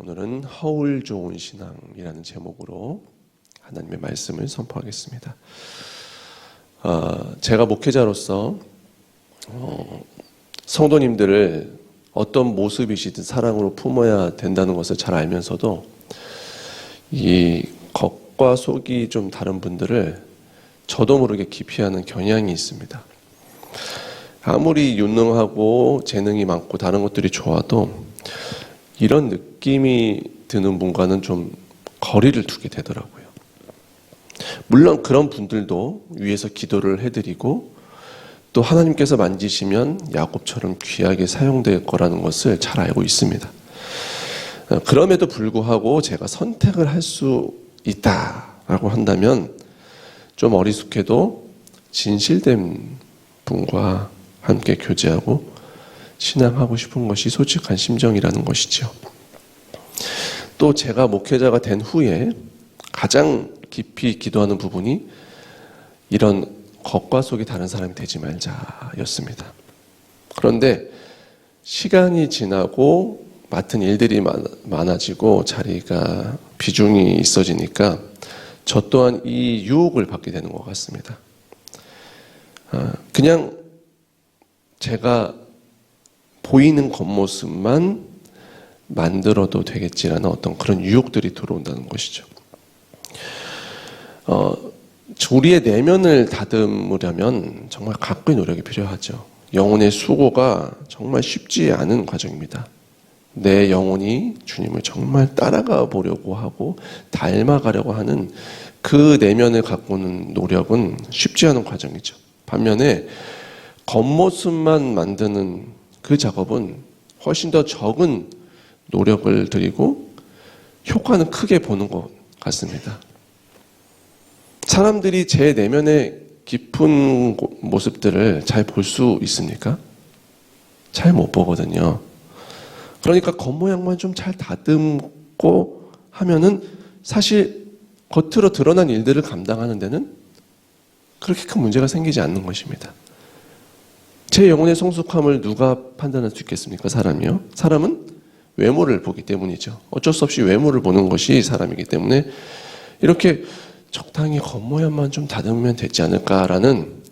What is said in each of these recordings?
오늘은 허울 좋은 신앙이라는 제목으로 하나님의 말씀을 선포하겠습니다. 제가 목회자로서 성도님들을 어떤 모습이시든 사랑으로 품어야 된다는 것을 잘 알면서도 이 겉과 속이 좀 다른 분들을 저도 모르게 기피하는 경향이 있습니다. 아무리 유능하고 재능이 많고 다른 것들이 좋아도 이런 느낌이 드는 분과는 좀 거리를 두게 되더라고요. 물론 그런 분들도 위에서 기도를 해드리고 또 하나님께서 만지시면 야곱처럼 귀하게 사용될 거라는 것을 잘 알고 있습니다. 그럼에도 불구하고 제가 선택을 할 수 있다라고 한다면 좀 어리숙해도 진실된 분과 함께 교제하고 신앙하고 싶은 것이 솔직한 심정이라는 것이죠. 또 제가 목회자가 된 후에 가장 깊이 기도하는 부분이 이런 겉과 속이 다른 사람이 되지 말자였습니다. 그런데 시간이 지나고 맡은 일들이 많아지고 자리가 비중이 있어지니까 저 또한 이 유혹을 받게 되는 것 같습니다. 그냥 제가 보이는 겉모습만 만들어도 되겠지라는 어떤 그런 유혹들이 들어온다는 것이죠. 우리의 내면을 다듬으려면 정말 각고의 노력이 필요하죠. 영혼의 수고가 정말 쉽지 않은 과정입니다. 내 영혼이 주님을 정말 따라가 보려고 하고 닮아가려고 하는 그 내면을 가꾸는 노력은 쉽지 않은 과정이죠. 반면에 겉모습만 만드는 그 작업은 훨씬 더 적은 노력을 들이고 효과는 크게 보는 것 같습니다. 사람들이 제 내면의 깊은 모습들을 잘 볼 수 있습니까? 잘 못 보거든요. 그러니까 겉모양만 좀 잘 다듬고 하면은 사실 겉으로 드러난 일들을 감당하는 데는 그렇게 큰 문제가 생기지 않는 것입니다. 제 영혼의 성숙함을 누가 판단할 수 있겠습니까? 사람이요? 사람은 외모를 보기 때문이죠. 어쩔 수 없이 외모를 보는 것이 사람이기 때문에 이렇게 적당히 겉모양만 좀 다듬으면 되지 않을까라는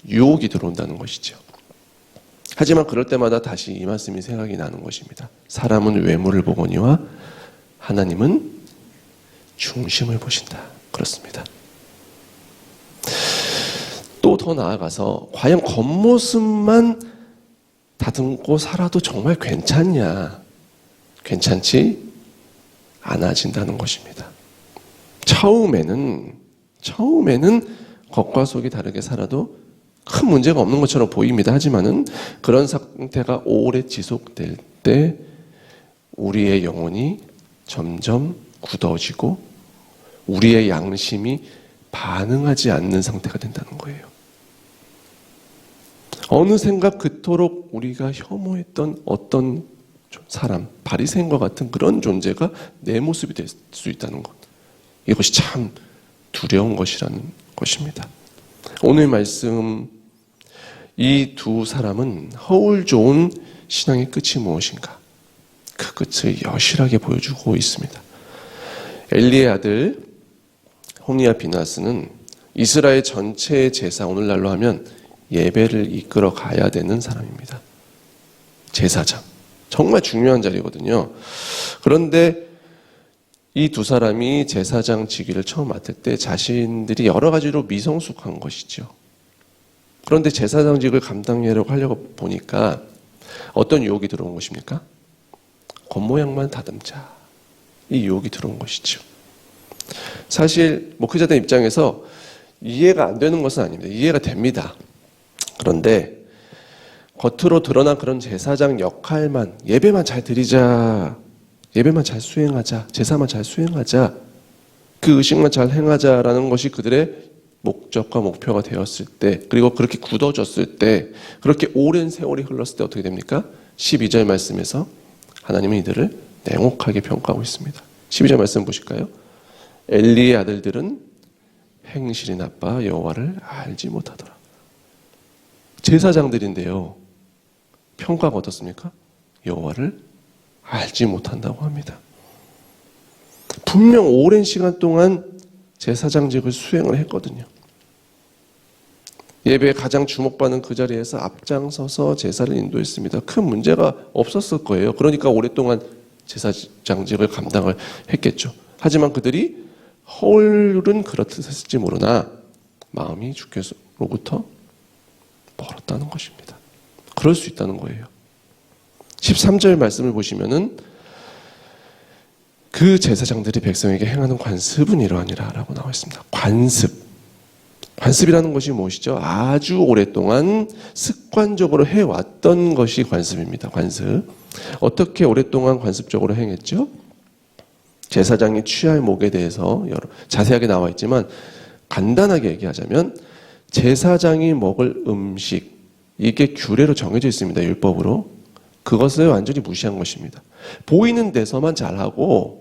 유혹이 들어온다는 것이죠. 하지만 그럴 때마다 다시 이 말씀이 생각이 나는 것입니다. 사람은 외모를 보거니와 하나님은 중심을 보신다. 그렇습니다. 또 더 나아가서 과연 겉모습만 다듬고 살아도 정말 괜찮냐? 괜찮지 않아진다는 것입니다. 처음에는 겉과 속이 다르게 살아도 큰 문제가 없는 것처럼 보입니다. 하지만은 그런 상태가 오래 지속될 때 우리의 영혼이 점점 굳어지고 우리의 양심이 반응하지 않는 상태가 된다는 거예요. 어느샌가 그토록 우리가 혐오했던 어떤 사람, 바리새인과 같은 그런 존재가 내 모습이 될 수 있다는 것. 이것이 참 두려운 것이라는 것입니다. 오늘 말씀, 이 두 사람은 허울 좋은 신앙의 끝이 무엇인가? 그 끝을 여실하게 보여주고 있습니다. 엘리의 아들 호프니와 비나스는 이스라엘 전체의 제사, 오늘날로 하면 예배를 이끌어 가야 되는 사람입니다. 제사장. 정말 중요한 자리거든요. 그런데 이 두 사람이 제사장 직위를 처음 맡을 때 자신들이 여러 가지로 미성숙한 것이죠. 그런데 제사장직을 감당하려고 보니까 어떤 유혹이 들어온 것입니까? 겉모양만 다듬자. 이 유혹이 들어온 것이죠. 사실 목회자들 입장에서 이해가 안 되는 것은 아닙니다. 이해가 됩니다. 그런데 겉으로 드러난 그런 제사장 역할만, 예배만 잘 드리자, 예배만 잘 수행하자, 제사만 잘 수행하자, 그 의식만 잘 행하자라는 것이 그들의 목적과 목표가 되었을 때, 그리고 그렇게 굳어졌을 때, 그렇게 오랜 세월이 흘렀을 때 어떻게 됩니까? 12절 말씀에서 하나님은 이들을 냉혹하게 평가하고 있습니다. 12절 말씀 보실까요? 엘리의 아들들은 행실이 나빠 여호와를 알지 못하더라. 제사장들인데요. 평가가 어떻습니까? 여호와를 알지 못한다고 합니다. 분명 오랜 시간 동안 제사장직을 수행을 했거든요. 예배에 가장 주목받는 그 자리에서 앞장서서 제사를 인도했습니다. 큰 문제가 없었을 거예요. 그러니까 오랫동안 제사장직을 감당을 했겠죠. 하지만 그들이 허울은 그렇듯했을지 모르나 마음이 주께로부터 멀었다는 것입니다. 그럴 수 있다는 거예요. 13절 말씀을 보시면은 그 제사장들이 백성에게 행하는 관습은 이러하니라 라고 나와 있습니다. 관습이라는 것이 무엇이죠? 아주 오랫동안 습관적으로 해왔던 것이 관습입니다. 관습. 어떻게 오랫동안 관습적으로 행했죠? 제사장이 취할 목에 대해서 자세하게 나와 있지만 간단하게 얘기하자면 제사장이 먹을 음식, 이게 규례로 정해져 있습니다. 율법으로. 그것을 완전히 무시한 것입니다. 보이는 데서만 잘하고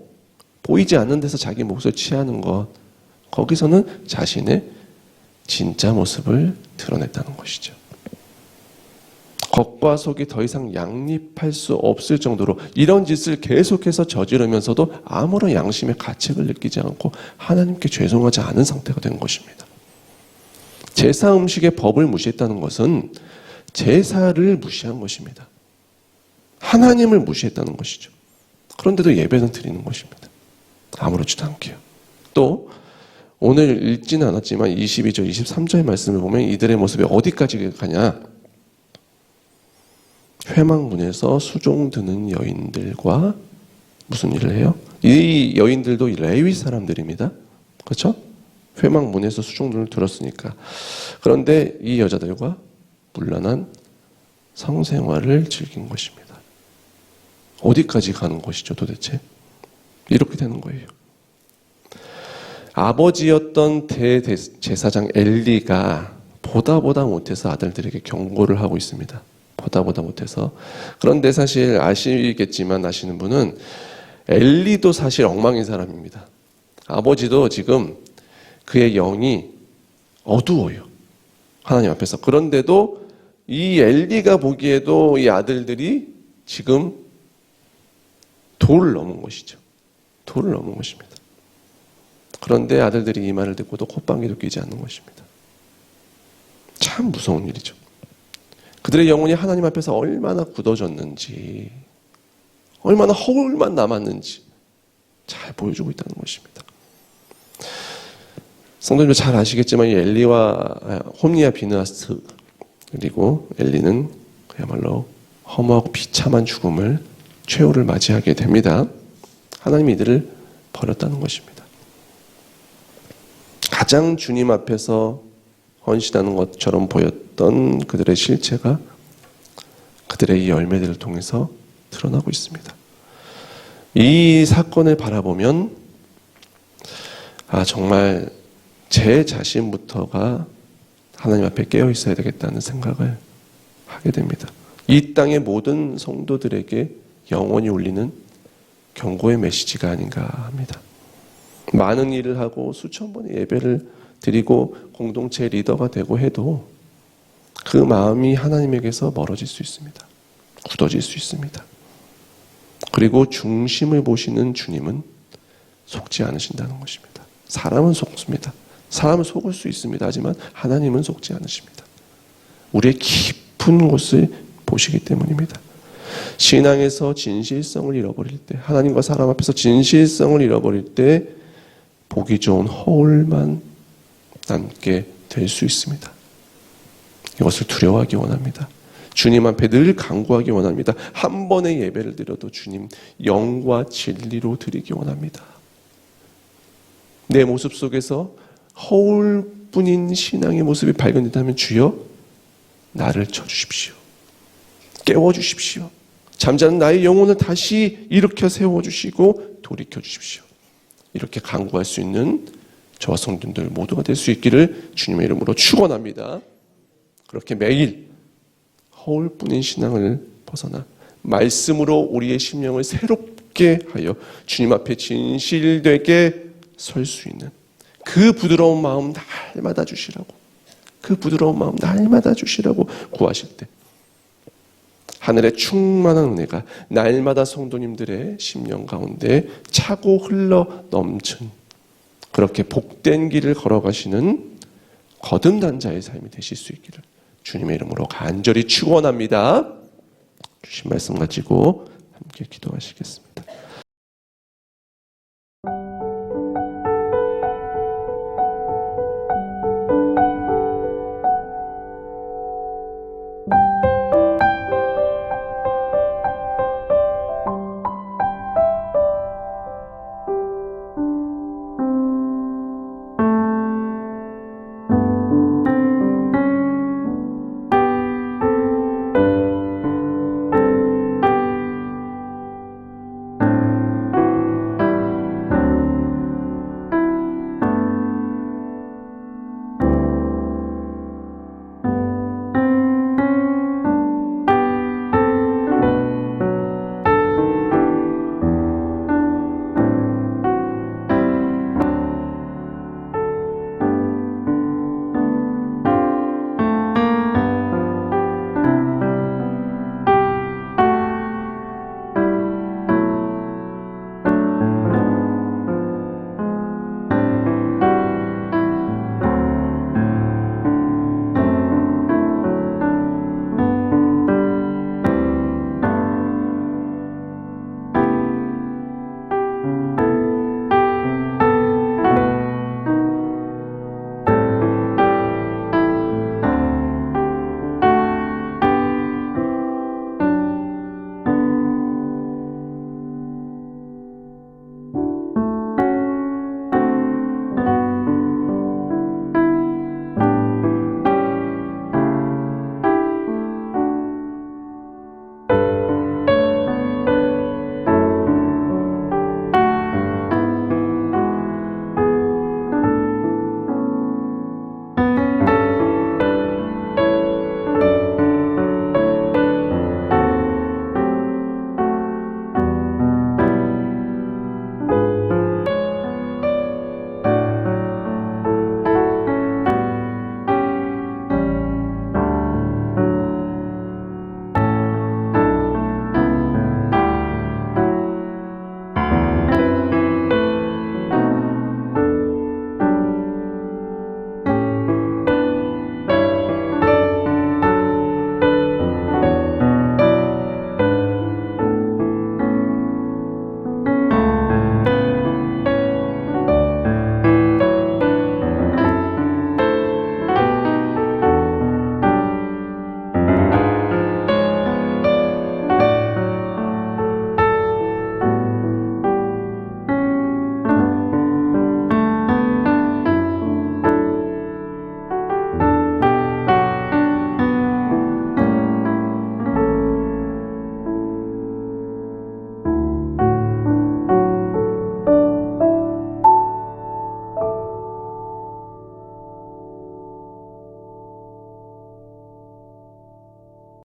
보이지 않는 데서 자기 몫을 취하는 것, 거기서는 자신의 진짜 모습을 드러냈다는 것이죠. 겉과 속이 더 이상 양립할 수 없을 정도로 이런 짓을 계속해서 저지르면서도 아무런 양심의 가책을 느끼지 않고 하나님께 죄송하지 않은 상태가 된 것입니다. 제사 음식의 법을 무시했다는 것은 제사를 무시한 것입니다. 하나님을 무시했다는 것이죠. 그런데도 예배는 드리는 것입니다. 아무렇지도 않게요. 또 오늘 읽지는 않았지만 22절, 23절 말씀을 보면 이들의 모습이 어디까지 가냐? 회막문에서 수종 드는 여인들과 무슨 일을 해요? 이 여인들도 레위 사람들입니다. 그렇죠? 회막문에서 수종들을 들었으니까. 그런데 이 여자들과 문란한 성생활을 즐긴 것입니다. 어디까지 가는 것이죠, 도대체? 이렇게 되는 거예요. 아버지였던 대제사장 엘리가 보다 못해서 아들들에게 경고를 하고 있습니다. 보다 못해서. 그런데 사실 아시겠지만 아시는 분은 엘리도 사실 엉망인 사람입니다. 아버지도 지금 그의 영이 어두워요. 하나님 앞에서. 그런데도 이 엘리가 보기에도 이 아들들이 지금 도를 넘은 것이죠. 도를 넘은 것입니다. 그런데 아들들이 이 말을 듣고도 콧방귀도 뀌지 않는 것입니다. 참 무서운 일이죠. 그들의 영혼이 하나님 앞에서 얼마나 굳어졌는지, 얼마나 허울만 남았는지 잘 보여주고 있다는 것입니다. 성도님도 잘 아시겠지만 이 엘리와 홈리와 비느하스, 그리고 엘리는 그야말로 허무하고 비참한 죽음을, 최후를 맞이하게 됩니다. 하나님이 이들을 버렸다는 것입니다. 가장 주님 앞에서 헌신하는 것처럼 보였던 그들의 실체가 그들의 이 열매들을 통해서 드러나고 있습니다. 이 사건을 바라보면 정말 제 자신부터가 하나님 앞에 깨어 있어야 되겠다는 생각을 하게 됩니다. 이 땅의 모든 성도들에게 영원히 울리는 경고의 메시지가 아닌가 합니다. 많은 일을 하고 수천 번의 예배를 드리고 공동체 리더가 되고 해도 그 마음이 하나님에게서 멀어질 수 있습니다. 굳어질 수 있습니다. 그리고 중심을 보시는 주님은 속지 않으신다는 것입니다. 사람은 속습니다. 사람은 속을 수 있습니다. 하지만 하나님은 속지 않으십니다. 우리의 깊은 곳을 보시기 때문입니다. 신앙에서 진실성을 잃어버릴 때, 하나님과 사람 앞에서 진실성을 잃어버릴 때 보기 좋은 허울만 남게 될 수 있습니다. 이것을 두려워하기 원합니다. 주님 앞에 늘 간구하기 원합니다. 한 번의 예배를 드려도 주님 영과 진리로 드리기 원합니다. 내 모습 속에서 허울뿐인 신앙의 모습이 발견된다면 주여 나를 쳐주십시오. 깨워주십시오. 잠자는 나의 영혼을 다시 일으켜 세워주시고 돌이켜주십시오. 이렇게 간구할 수 있는 저와 성도들 모두가 될 수 있기를 주님의 이름으로 축원합니다. 그렇게 매일 허울뿐인 신앙을 벗어나 말씀으로 우리의 심령을 새롭게 하여 주님 앞에 진실되게 설 수 있는 그 부드러운 마음 날마다 주시라고, 그 부드러운 마음 날마다 주시라고 구하실 때 하늘의 충만한 은혜가 날마다 성도님들의 심령 가운데 차고 흘러 넘친 그렇게 복된 길을 걸어가시는 거듭난 자의 삶이 되실 수 있기를 주님의 이름으로 간절히 축원합니다. 주신 말씀 가지고 함께 기도하시겠습니다.